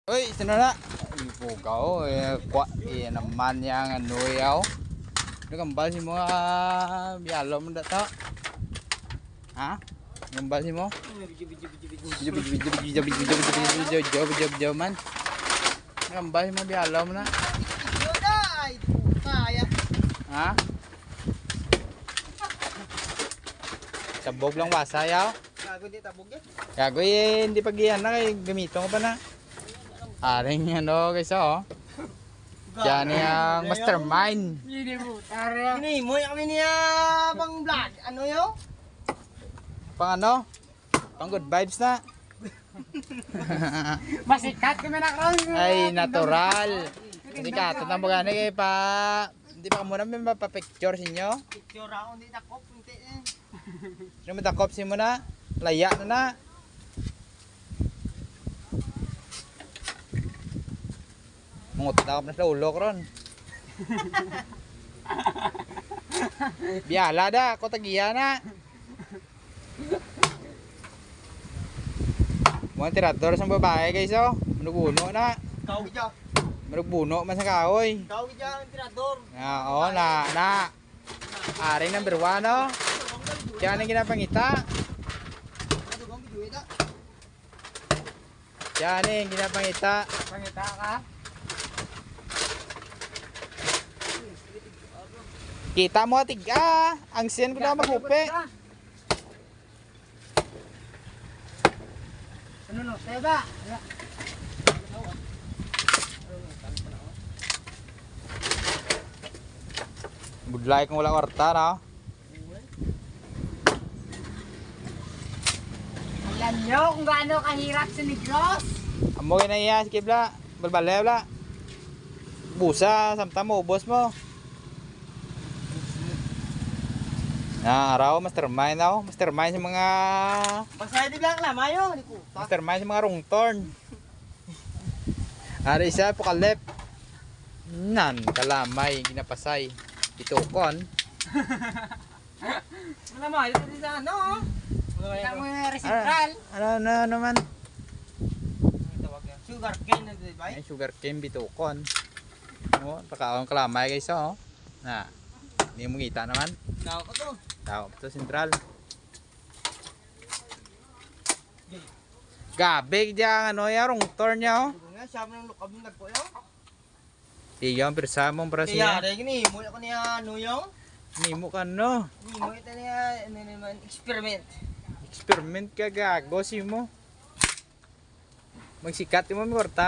Uy, sino na? Ipugaw, naman yang ano yaw. Nagambal si mo biyalo mo dato. Ha? Nagambal si mo? Video man. Nagambal si mo biyalo mo na. Ha? Sabog lang wasa yaw. Gago di tabog eh. Gago hindi pag iyan na kay gamito ko pa na. Aring ano guys oh. Diyan yung mastermind. Ini mo kami niya bang vlog. Ano yo? Pang ano? Pang good vibes na. Masikat kami na karon. Ay natural. Kasi kato na mga kay pa hindi pa muna may mapapicture sa inyo. Picture ako di takop kunti eh. Sino matakop si mo na? Laya na na. Mungot na na sa ulo ko ron. Biyala da, ako tagiya na. Mga tirador sa babae guys oh. Manuguno na. Kau gidya. Manugbuno man sa kahoy. Kau gidya ang tirador. Oo na. Aring number 1 oh. Diyan ang ginapangita. Diyan ang ginapangita. Pangita ka? Kita mo tiga. Ang siyan ko na maghupi. Ano no? Teba. Budlay kung wala kwarta na. Alam nyo kung gaano kahirap sa Negros. Amo na iya si Kibla. Balbalay wala. Busa samtang mo ubos mo. Araw mastermind ako. Mastermind sa mga Pasay di lang lamayo ni ko. mastermind sa mga rungtorn. Ari isa pukalep. Nan kalamay ginapasay. Itukon. Wala mo, ito di sa ano. Kita mo yung resentral. Ano naman? Sugar cane na di ba? Ay sugar cane bitukon. Oh, pakaon kalamay guys oh. Na. Hindi mo kita naman. Tao ko to. Tao to sentral. Gabi diyan ano ya rungtorn niya oh. Nga siya mo ng lukab ng nagpo yo. Tiga ang pirsa mong para Kaya siya. dahil gini, mo ko niya ano yung? Nimo ka no. Ni mo ito niya ano naman experiment. Experiment ka gago si mo. Magsikat mo mi kwarta.